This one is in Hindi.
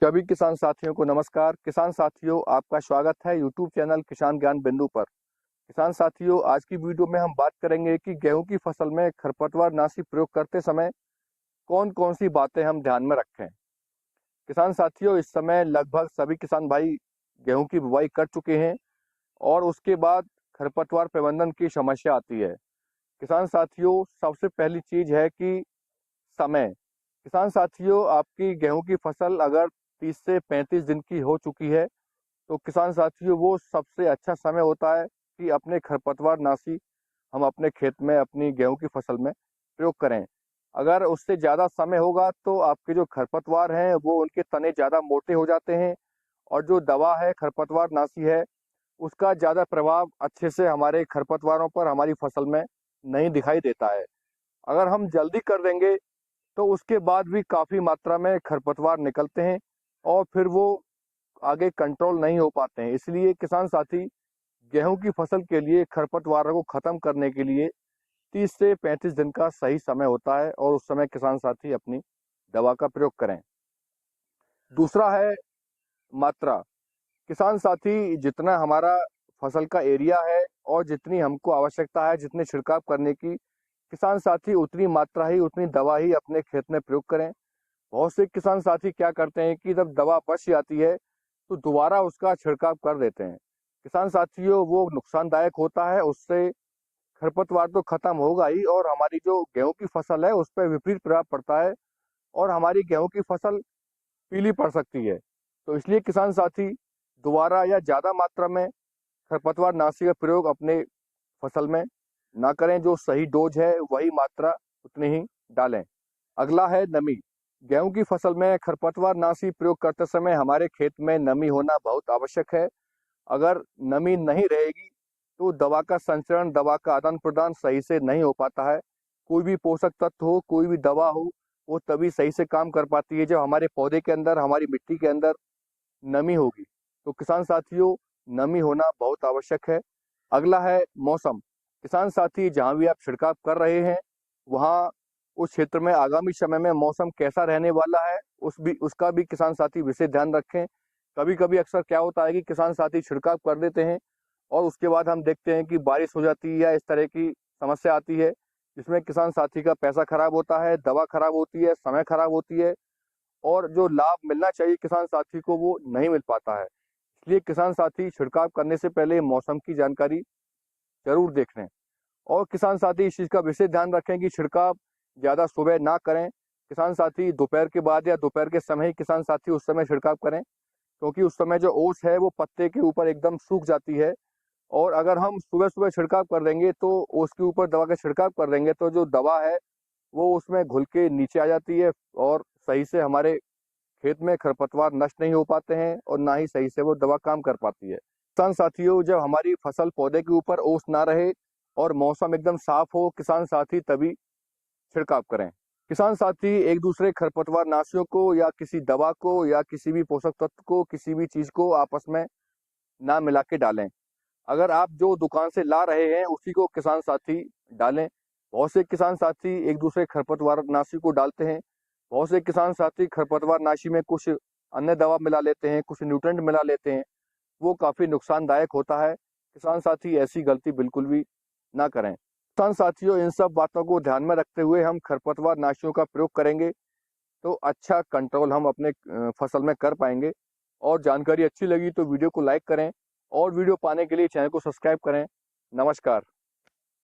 सभी किसान साथियों को नमस्कार। किसान साथियों, आपका स्वागत है यूट्यूब चैनल किसान ज्ञान बिंदु पर। किसान साथियों, आज की वीडियो में हम बात करेंगे कि गेहूं की फसल में खरपतवार नाशी प्रयोग करते समय कौन कौन सी बातें हम ध्यान में रखें। किसान साथियों, इस समय लगभग सभी किसान भाई गेहूं की बुवाई कर चुके हैं और उसके बाद खरपतवार प्रबंधन की समस्या आती है। किसान साथियों, सबसे पहली चीज है कि समय। किसान साथियों, आपकी गेहूं की फसल अगर 30 से 35 दिन की हो चुकी है तो किसान साथियों वो सबसे अच्छा समय होता है कि अपने खरपतवार नाशी हम अपने खेत में अपनी गेहूं की फसल में प्रयोग करें। अगर उससे ज़्यादा समय होगा तो आपके जो खरपतवार हैं वो उनके तने ज़्यादा मोटे हो जाते हैं और जो दवा है खरपतवार नाशी है उसका ज़्यादा प्रभाव अच्छे से हमारे खरपतवारों पर हमारी फसल में नहीं दिखाई देता है। अगर हम जल्दी कर देंगे तो उसके बाद भी काफ़ी मात्रा में खरपतवार निकलते हैं और फिर वो आगे कंट्रोल नहीं हो पाते हैं। इसलिए किसान साथी गेहूं की फसल के लिए खरपतवारों को खत्म करने के लिए 30 से 35 दिन का सही समय होता है और उस समय किसान साथी अपनी दवा का प्रयोग करें। दूसरा है मात्रा। किसान साथी, जितना हमारा फसल का एरिया है और जितनी हमको आवश्यकता है जितने छिड़काव करने की, किसान साथी उतनी मात्रा ही उतनी दवा ही अपने खेत में प्रयोग करें। बहुत से किसान साथी क्या करते हैं कि जब दवा बच जाती है तो दोबारा उसका छिड़काव कर देते हैं। किसान साथियों, वो नुकसानदायक होता है। उससे खरपतवार तो खत्म होगा ही और हमारी जो गेहूं की फसल है उस पर विपरीत प्रभाव पड़ता है और हमारी गेहूं की फसल पीली पड़ सकती है। तो इसलिए किसान साथी दोबारा या ज़्यादा मात्रा में खरपतवार नाशी का प्रयोग अपने फसल में ना करें। जो सही डोज है वही मात्रा उतनी ही डालें। अगला है नमी। गेहूं की फसल में खरपतवार नाशी प्रयोग करते समय हमारे खेत में नमी होना बहुत आवश्यक है। अगर नमी नहीं रहेगी तो दवा का संचरण, दवा का आदान प्रदान सही से नहीं हो पाता है। कोई भी पोषक तत्व हो, कोई भी दवा हो, वो तभी सही से काम कर पाती है जब हमारे पौधे के अंदर, हमारी मिट्टी के अंदर नमी होगी। तो किसान साथियों, नमी होना बहुत आवश्यक है। अगला है मौसम। किसान साथी, जहाँ भी आप छिड़काव कर रहे हैं वहाँ उस क्षेत्र में आगामी समय में मौसम कैसा रहने वाला है उसका भी किसान साथी विशेष ध्यान रखें। कभी कभी अक्सर क्या होता है कि किसान साथी छिड़काव कर देते हैं और उसके बाद हम देखते हैं कि बारिश हो जाती है या इस तरह की समस्या आती है जिसमें किसान साथी का पैसा खराब होता है, दवा खराब होती है, समय खराब होती है और जो लाभ मिलना चाहिए किसान साथी को वो नहीं मिल पाता है। इसलिए किसान साथी छिड़काव करने से पहले मौसम की जानकारी जरूर देख लें और किसान साथी इस चीज़ का विशेष ध्यान रखें कि छिड़काव ज़्यादा सुबह ना करें। किसान साथी दोपहर के बाद या दोपहर के समय ही किसान साथी उस समय छिड़काव करें, क्योंकि उस समय जो ओस है वो पत्ते के ऊपर एकदम सूख जाती है और अगर हम सुबह सुबह छिड़काव कर देंगे तो ओस के ऊपर दवा का छिड़काव कर देंगे तो जो दवा है वो उसमें घुल के नीचे आ जाती है और सही से हमारे खेत में खरपतवार नष्ट नहीं हो पाते हैं और ना ही सही से वो दवा काम कर पाती है। किसान साथियों, जब हमारी फसल पौधे के ऊपर ओस ना रहे और मौसम एकदम साफ हो, किसान साथी तभी छिड़काव करें। किसान साथी एक दूसरे खरपतवार नाशियों को या किसी दवा को या किसी भी पोषक तत्व को, किसी भी चीज को आपस में ना मिला के डालें। अगर आप जो दुकान से ला रहे हैं उसी को किसान साथी डालें। बहुत से किसान साथी एक दूसरे खरपतवार नाशी को डालते हैं। बहुत से किसान साथी खरपतवार नाशी में कुछ अन्य दवा मिला लेते हैं, कुछ न्यूट्रेंट मिला लेते हैं। वो काफी नुकसानदायक होता है। किसान साथी ऐसी गलती बिल्कुल भी ना करें। किसान साथियों, इन सब बातों को ध्यान में रखते हुए हम खरपतवार नाशियों का प्रयोग करेंगे तो अच्छा कंट्रोल हम अपने फसल में कर पाएंगे। और जानकारी अच्छी लगी तो वीडियो को लाइक करें और वीडियो पाने के लिए चैनल को सब्सक्राइब करें। नमस्कार।